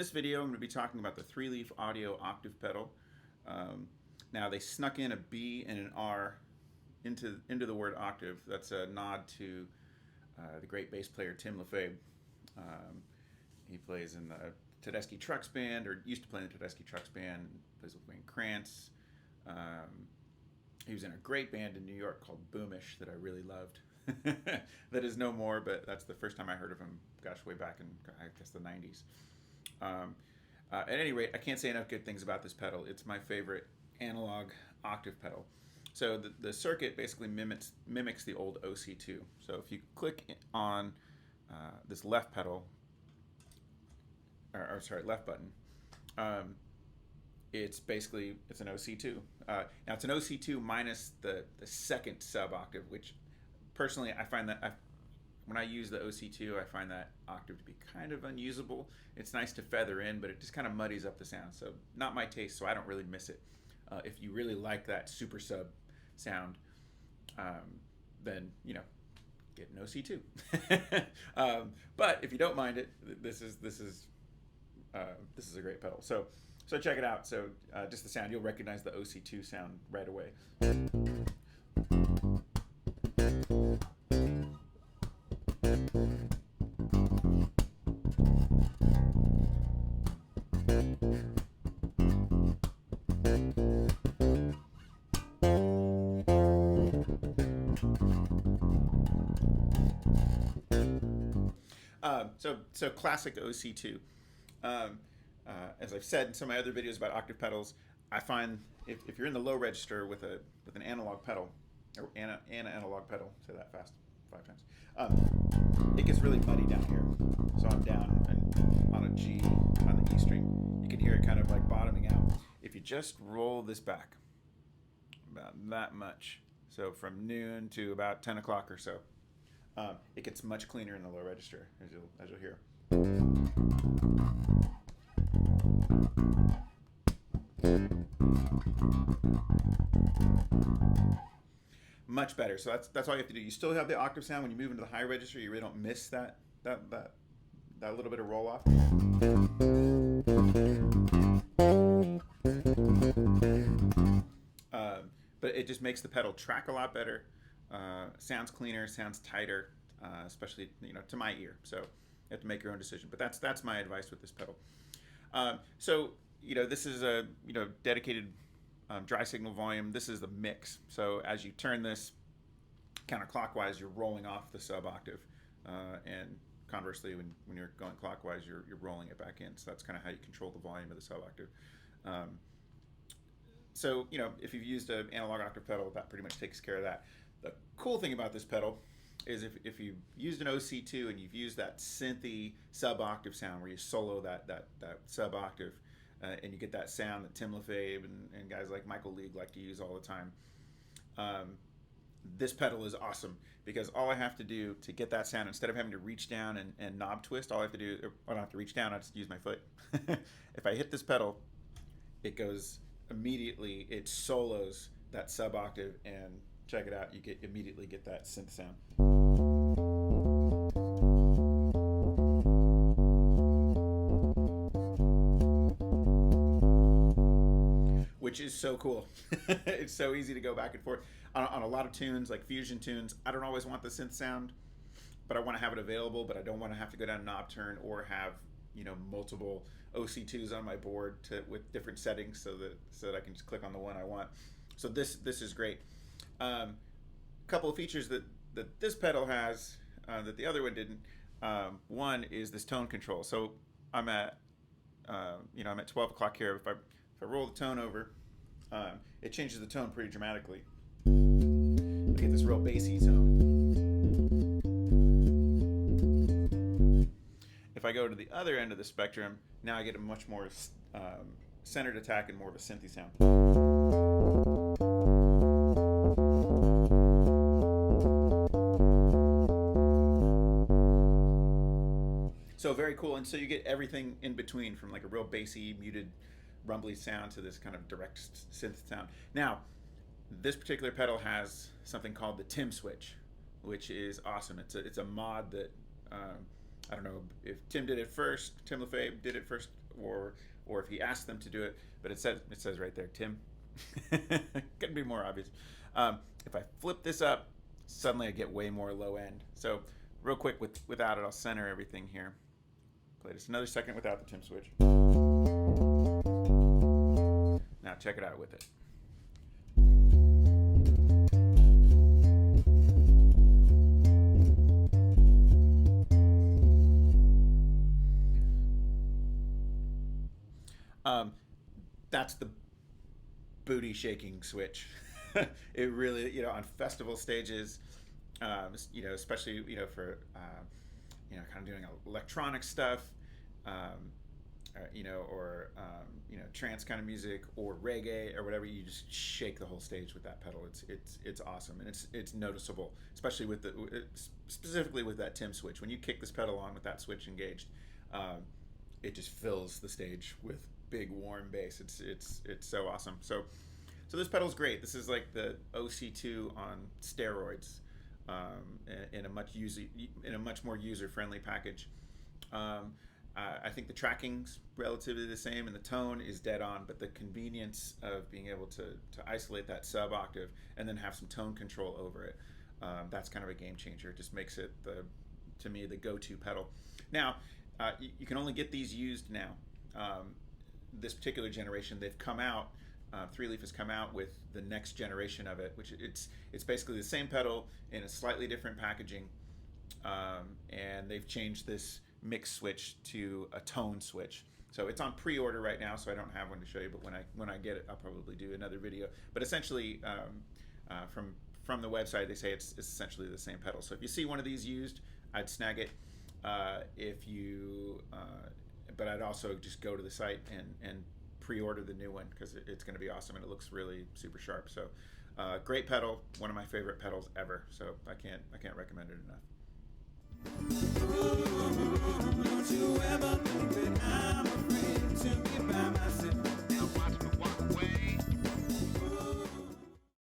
this video, I'm going to be talking about the 3-leaf audio octave pedal. Now, they snuck in a B and an R into the word octave. That's a nod to the great bass player Tim LaFave. He plays in the Tedeschi Trucks Band, or used to play in the Tedeschi Trucks Band, plays with Wayne Krantz. He was in a great band in New York called Boomish that I really loved. That is no more, but that's the first time I heard of him, gosh, way back in, I guess, the 90s. At any rate, I can't say enough good things about this pedal. It's my favorite analog octave pedal. So the circuit basically mimics the old OC2. So if you click on this left pedal, or sorry, left button, it's an OC2. Now it's an OC2 minus the second sub octave, which personally I find that when I use the OC2, I find that octave to be kind of unusable. It's nice to feather in, but it just kind of muddies up the sound. So not my taste, so I don't really miss it. If you really like that super sub sound, then get an OC2. But if you don't mind it, this is a great pedal. So check it out. So just the sound, you'll recognize the OC2 sound right away. So classic OC2. As I've said in some of my other videos about octave pedals, I find if you're in the low register with an analog pedal, or analog pedal, say that fast 5 times, it gets really muddy down here. So I'm down on a G on the E string. You can hear it kind of like bottoming out. If you just roll this back about that much, so from noon to about 10 o'clock or so, it gets much cleaner in the low register, as you'll hear. Much better. So that's all you have to do. You still have the octave sound when you move into the high register. You really don't miss that little bit of roll off. But it just makes the pedal track a lot better. Sounds cleaner, sounds tighter, especially to my ear. So you have to make your own decision. But that's my advice with this pedal. So this is a dedicated dry signal volume. This is the mix. So as you turn this counterclockwise, you're rolling off the sub octave, and conversely, when you're going clockwise, you're rolling it back in. So that's kind of how you control the volume of the sub octave. So if you've used an analog octave pedal, that pretty much takes care of that. The cool thing about this pedal is if you've used an OC2 and you've used that synthy sub octave sound where you solo that sub octave, and you get that sound that Tim LaFave and guys like Michael League like to use all the time, this pedal is awesome because all I have to do to get that sound, instead of having to reach down and knob twist, all I have to do, I don't have to reach down, I just use my foot. If I hit this pedal, it goes immediately, it solos that sub octave, and check it out, you immediately get that synth sound. Which is so cool. It's so easy to go back and forth. On a lot of tunes, like fusion tunes, I don't always want the synth sound, but I want to have it available, but I don't want to have to go down a knob turn or have multiple OC2s on my board with different settings so that I can just click on the one I want. So this is great. Couple of features that this pedal has that the other one didn't. One is this tone control. So I'm at 12 o'clock here. If I roll the tone over, it changes the tone pretty dramatically. I get this real bassy tone. If I go to the other end of the spectrum, now I get a much more centered attack and more of a synthy sound. So very cool, and so you get everything in between, from like a real bassy, muted, rumbly sound to this kind of direct synth sound. Now, this particular pedal has something called the Tim switch, which is awesome. It's a mod that I don't know if Tim did it first. Tim LaFave did it first or if he asks them to do it. But it says right there, Tim. Couldn't be more obvious. If I flip this up, suddenly I get way more low end. So real quick without it, I'll center everything here. Play just another second without the Tim switch. Now check it out with it. That's the booty shaking switch. It really, on festival stages, especially, for, kind of doing electronic stuff, or trance kind of music or reggae or whatever, you just shake the whole stage with that pedal. It's awesome, and it's noticeable, especially specifically with that Tim switch. When you kick this pedal on with that switch engaged, it just fills the stage with big warm bass. It's so awesome. So this pedal's great. This is like the OC2 on steroids, in a much more user-friendly package. I think the tracking's relatively the same, and the tone is dead on, but the convenience of being able to isolate that sub-octave and then have some tone control over it, that's kind of a game changer. It just makes it, to me, the go-to pedal. Now, you can only get these used now. This particular generation, they've come out, Three Leaf has come out with the next generation of it, which it's basically the same pedal in a slightly different packaging, and they've changed this mix switch to a tone switch. So it's on pre-order right now, so I don't have one to show you, but when I get it, I'll probably do another video. But essentially, from the website, they say it's essentially the same pedal. So if you see one of these used, I'd snag it. But I'd also just go to the site and pre-order the new one, because it's going to be awesome and it looks really super sharp. So great pedal, one of my favorite pedals ever. So I can't recommend it enough. Don't you ever think that I'm afraid to be by myself. Now watch me walk.